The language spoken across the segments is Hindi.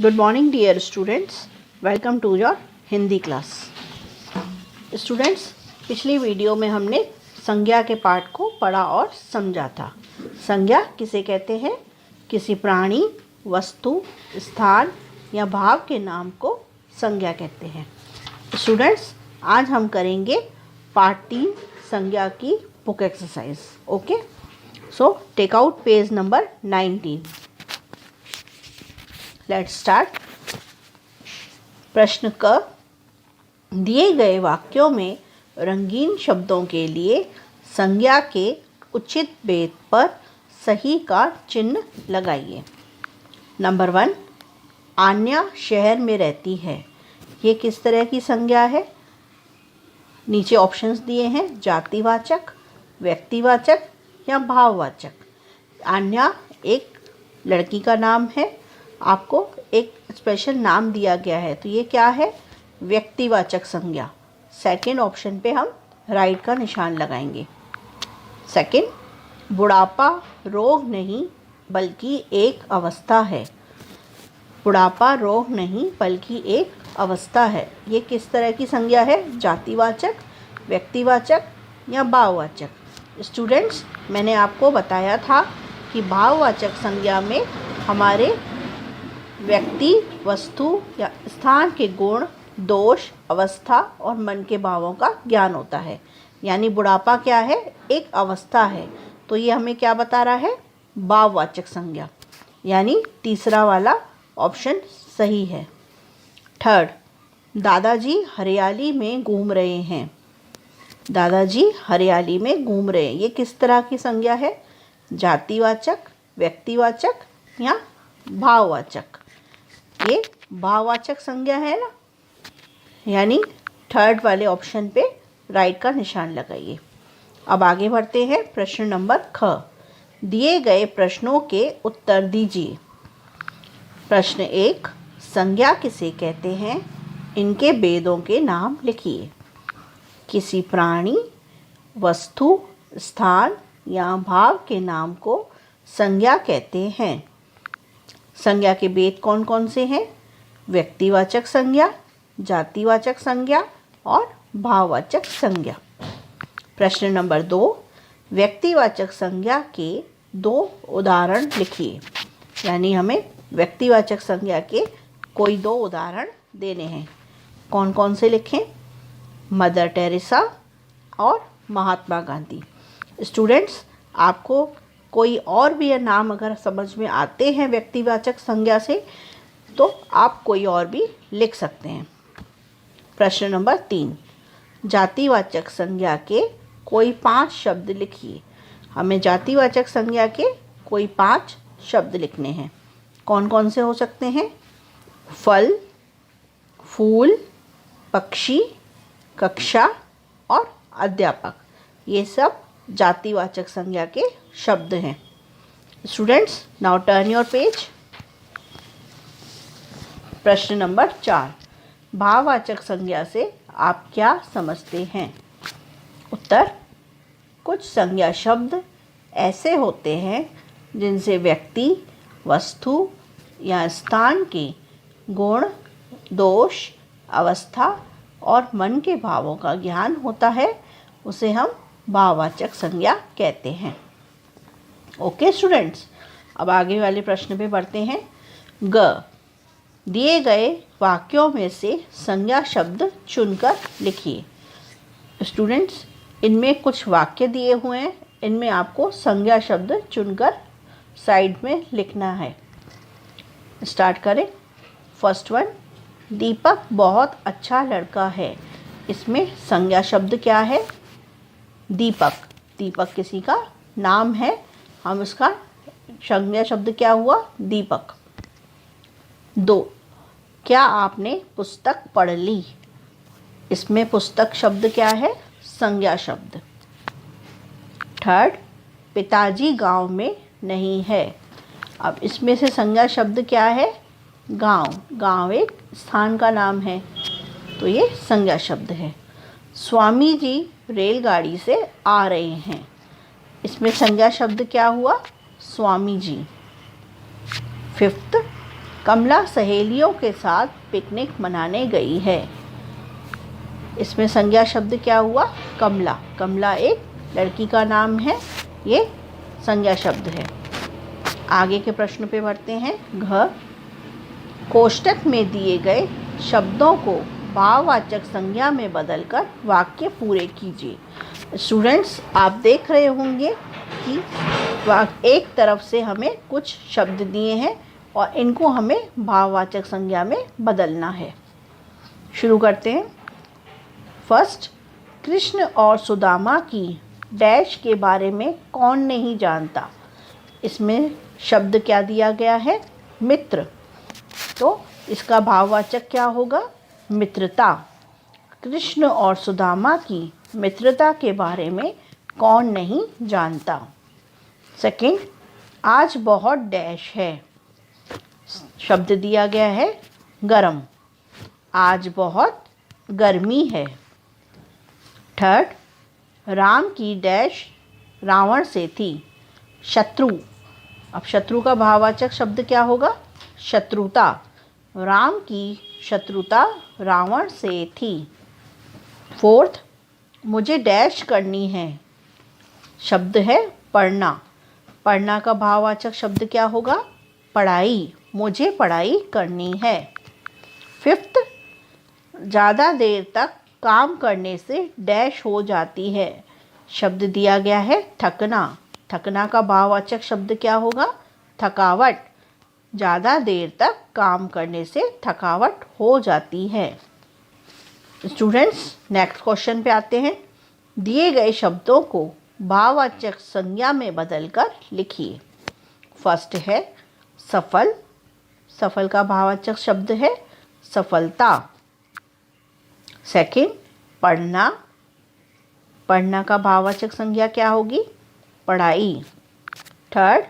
Good morning dear students, welcome to your Hindi class. Students, पिछली वीडियो में हमने संज्ञा के पाठ को पढ़ा और समझा था। संज्ञा किसे कहते हैं? किसी प्राणी, वस्तु, स्थान या भाव के नाम को संज्ञा कहते हैं। स्टूडेंट्स, आज हम करेंगे पार्ट 3 संज्ञा की book exercise. Okay, so take out page number 19। Let's start. प्रश्न क, दिए गए वाक्यों में रंगीन शब्दों के लिए संज्ञा के उचित भेद पर सही का चिन्ह लगाइए। नंबर 1, आन्या शहर में रहती है। ये किस तरह की संज्ञा है? नीचे ऑप्शंस दिए हैं, जातिवाचक, व्यक्तिवाचक या भाववाचक। आन्या एक लड़की का नाम है, आपको एक स्पेशल नाम दिया गया है, तो ये क्या है? व्यक्तिवाचक संज्ञा। सेकंड ऑप्शन पे हम राइट का निशान लगाएंगे। सेकंड, बुढ़ापा रोग नहीं बल्कि एक अवस्था है। बुढ़ापा रोग नहीं बल्कि एक अवस्था है। ये किस तरह की संज्ञा है? जातिवाचक, व्यक्तिवाचक या भाववाचक। स्टूडेंट्स, मैंने आपको बताया था कि भाववाचक संज्ञा में हमारे व्यक्ति, वस्तु या स्थान के गुण, दोष, अवस्था और मन के भावों का ज्ञान होता है। यानी बुढ़ापा क्या है? एक अवस्था है। तो ये हमें क्या बता रहा है? भाववाचक संज्ञा। यानी तीसरा वाला ऑप्शन सही है। थर्ड, दादाजी हरियाली में घूम रहे हैं। दादाजी हरियाली में घूम रहे हैं। ये किस तरह की संज्ञा है? जातिवाचक, व्यक्तिवाचक या भाववाचक? ये भाववाचक संज्ञा है ना, यानी थर्ड वाले ऑप्शन पे राइट का निशान लगाइए। अब आगे बढ़ते हैं। प्रश्न नंबर ख, दिए गए प्रश्नों के उत्तर दीजिए। प्रश्न 1, संज्ञा किसे कहते हैं? इनके भेदों के नाम लिखिए। किसी प्राणी, वस्तु, स्थान या भाव के नाम को संज्ञा कहते हैं। संज्ञा के भेद कौन कौन से हैं? व्यक्तिवाचक संज्ञा, जातिवाचक संज्ञा और भाववाचक संज्ञा। प्रश्न नंबर 2, व्यक्तिवाचक संज्ञा के 2 उदाहरण लिखिए। यानी हमें व्यक्तिवाचक संज्ञा के कोई 2 उदाहरण देने हैं। कौन कौन से लिखें? मदर टेरेसा और महात्मा गांधी। स्टूडेंट्स, आपको कोई और भी नाम अगर समझ में आते हैं व्यक्तिवाचक संज्ञा से, तो आप कोई और भी लिख सकते हैं। प्रश्न नंबर 3, जातिवाचक संज्ञा के कोई 5 शब्द लिखिए। हमें जातिवाचक संज्ञा के कोई 5 शब्द लिखने हैं। कौन कौन से हो सकते हैं? फल, फूल, पक्षी, कक्षा और अध्यापक। ये सब जातिवाचक संज्ञा के शब्द हैं। Students, now turn your page. प्रश्न नंबर 4, भाववाचक संज्ञा से आप क्या समझते हैं? उत्तर, कुछ संज्ञा शब्द ऐसे होते हैं जिनसे व्यक्ति, वस्तु या स्थान के गुण, दोष, अवस्था और मन के भावों का ज्ञान होता है। उसे हम भाववाचक संज्ञा कहते हैं। ओके स्टूडेंट्स, अब आगे वाले प्रश्न पे बढ़ते हैं। ग, दिए गए वाक्यों में से संज्ञा शब्द चुनकर लिखिए। स्टूडेंट्स, इनमें कुछ वाक्य दिए हुए हैं, इनमें आपको संज्ञा शब्द चुनकर साइड में लिखना है। स्टार्ट करें। फर्स्ट वन, दीपक बहुत अच्छा लड़का है। इसमें संज्ञा शब्द क्या है? दीपक। दीपक किसी का नाम है, हम उसका संज्ञा शब्द क्या हुआ? दीपक। 2, क्या आपने पुस्तक पढ़ ली? इसमें पुस्तक शब्द क्या है? संज्ञा शब्द। थर्ड, पिताजी गांव में नहीं है। अब इसमें से संज्ञा शब्द क्या है? गांव। गांव एक स्थान का नाम है, तो ये संज्ञा शब्द है। स्वामी जी रेलगाड़ी से आ रहे हैं। इसमें संज्ञा शब्द क्या हुआ? स्वामी जी। 5th, कमला सहेलियों के साथ पिकनिक मनाने गई है। इसमें संज्ञा शब्द क्या हुआ? कमला। कमला एक लड़की का नाम है, ये संज्ञा शब्द है। आगे के प्रश्न पे बढ़ते हैं। घ, कोष्टक में दिए गए शब्दों को भाववाचक संज्ञा में बदलकर वाक्य पूरे कीजिए। स्टूडेंट्स, आप देख रहे होंगे कि एक तरफ से हमें कुछ शब्द दिए हैं और इनको हमें भाववाचक संज्ञा में बदलना है। शुरू करते हैं। फर्स्ट, कृष्ण और सुदामा की डैश के बारे में कौन नहीं जानता। इसमें शब्द क्या दिया गया है? मित्र। तो इसका भाववाचक क्या होगा? मित्रता। कृष्ण और सुदामा की मित्रता के बारे में कौन नहीं जानता। सेकंड, आज बहुत डैश है। शब्द दिया गया है गरम। आज बहुत गर्मी है। थर्ड, राम की डैश रावण से थी। शत्रु। अब शत्रु का भाववाचक शब्द क्या होगा? शत्रुता। राम की शत्रुता रावण से थी। फोर्थ, मुझे डैश करनी है। शब्द है पढ़ना। पढ़ना का भाववाचक शब्द क्या होगा? पढ़ाई। मुझे पढ़ाई करनी है। फिफ्थ, ज़्यादा देर तक काम करने से डैश हो जाती है। शब्द दिया गया है थकना। थकना का भाववाचक शब्द क्या होगा? थकावट। ज़्यादा देर तक काम करने से थकावट हो जाती है। स्टूडेंट्स, नेक्स्ट क्वेश्चन पे आते हैं। दिए गए शब्दों को भाववाचक संज्ञा में बदलकर लिखिए। फर्स्ट है सफल। सफल का भाववाचक शब्द है सफलता। सेकंड, पढ़ना। पढ़ना का भाववाचक संज्ञा क्या होगी? पढ़ाई। थर्ड,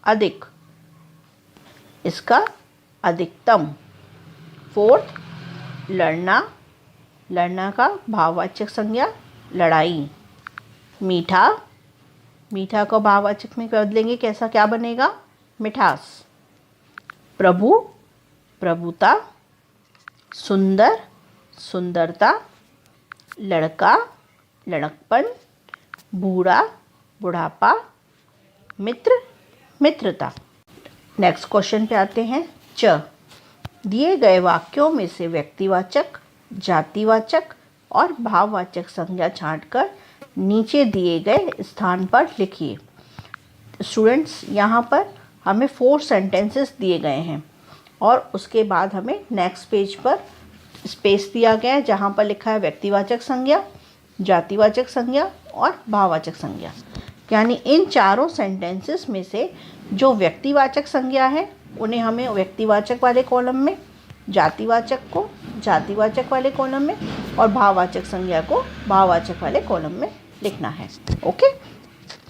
अधिक। इसका अधिकतम। फोर्थ, लड़ना। लड़ना का भाववाचक संज्ञा लड़ाई। मीठा। मीठा को भाववाचक में बदलेंगे कैसा, क्या बनेगा? मिठास। प्रभु, प्रभुता। सुंदर, सुंदरता। लड़का, लड़कपन। बूढ़ा, बुढ़ापा। मित्र, मित्रता। नेक्स्ट क्वेश्चन पे आते हैं। च, दिए गए वाक्यों में से व्यक्तिवाचक, जातिवाचक और भाववाचक संज्ञा छांटकर नीचे दिए गए स्थान पर लिखिए। स्टूडेंट्स, यहाँ पर हमें 4 सेंटेंसेस दिए गए हैं और उसके बाद हमें नेक्स्ट पेज पर स्पेस दिया गया है जहाँ पर लिखा है व्यक्तिवाचक संज्ञा, जातिवाचक संज्ञा और भाववाचक संज्ञा। यानी इन चारों सेंटेंसेस में से जो व्यक्तिवाचक संज्ञा है उन्हें हमें व्यक्तिवाचक वाले कॉलम में, जातिवाचक को जातिवाचक वाले कॉलम में और भाववाचक संज्ञा को भाववाचक वाले कॉलम में लिखना है। Okay,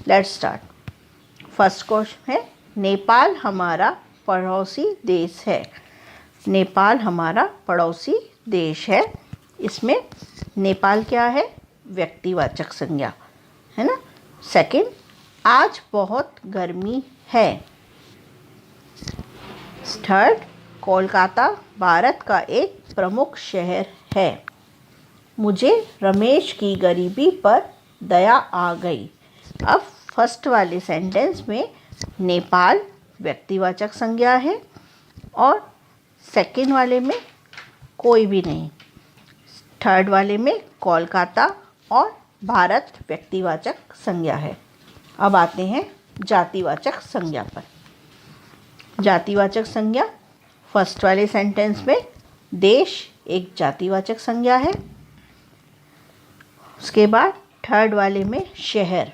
let's start. First question है, नेपाल हमारा पड़ोसी देश है। नेपाल हमारा पड़ोसी देश है। इसमें नेपाल क्या है? व्यक्तिवाचक संज्ञा है ना। सेकंड, आज बहुत गर्मी है। थर्ड, कोलकाता भारत का एक प्रमुख शहर है। मुझे रमेश की गरीबी पर दया आ गई। अब फर्स्ट वाले सेंटेंस में नेपाल व्यक्तिवाचक संज्ञा है और सेकंड वाले में कोई भी नहीं। थर्ड वाले में कोलकाता और भारत व्यक्तिवाचक संज्ञा है। अब आते हैं जातिवाचक संज्ञा पर। जातिवाचक संज्ञा, फर्स्ट वाले सेंटेंस में देश एक जातिवाचक संज्ञा है। उसके बाद थर्ड वाले में शहर,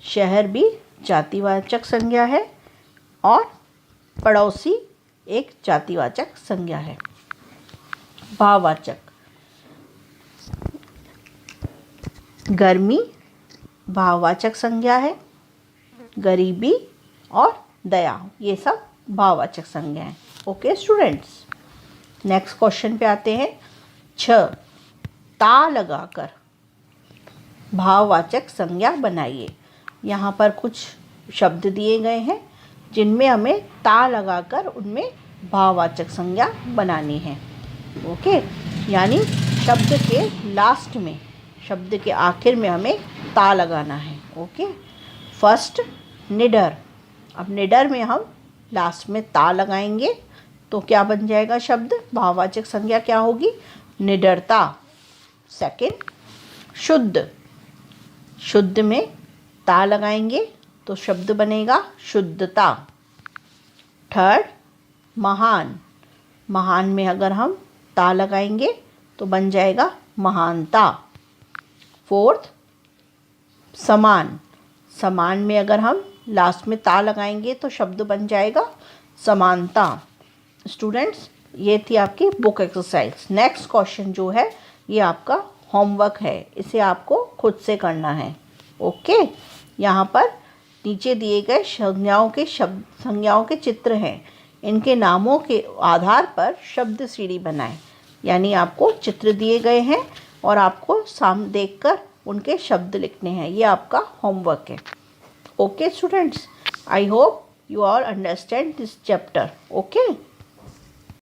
शहर भी जातिवाचक संज्ञा है और पड़ोसी एक जातिवाचक संज्ञा है। भाववाचक, गर्मी भाववाचक संज्ञा है, गरीबी और दया ये सब भाववाचक संज्ञा हैं। ओके स्टूडेंट्स, नेक्स्ट क्वेश्चन पे आते हैं। 6, ता लगाकर भाववाचक संज्ञा बनाइए। यहाँ पर कुछ शब्द दिए गए हैं जिनमें हमें ता लगाकर उनमें भाववाचक संज्ञा बनानी है। ओके, यानी शब्द के लास्ट में, शब्द के आखिर में हमें ता लगाना है। ओके, फर्स्ट निडर। अब निडर में हम लास्ट में ता लगाएंगे तो क्या बन जाएगा शब्द, भाववाचक संज्ञा क्या होगी, निडरता। सेकंड शुद्ध, शुद्ध में ता लगाएंगे तो शब्द बनेगा शुद्धता। थर्ड महान, महान में अगर हम ता लगाएंगे तो बन जाएगा महानता। फोर्थ समान, समान में अगर हम लास्ट में ता लगाएंगे तो शब्द बन जाएगा समानता। स्टूडेंट्स, ये थी आपकी बुक एक्सरसाइज। नेक्स्ट क्वेश्चन जो है ये आपका होमवर्क है, इसे आपको खुद से करना है। ओके, यहाँ पर नीचे दिए गए संज्ञाओं के चित्र हैं, इनके नामों के आधार पर शब्द सीढ़ी बनाएं। यानी आपको चित्र दिए गए हैं और आपको सामने देखकर उनके शब्द लिखने हैं, ये आपका होमवर्क है। Okay students, I hope you all understand this chapter. Okay.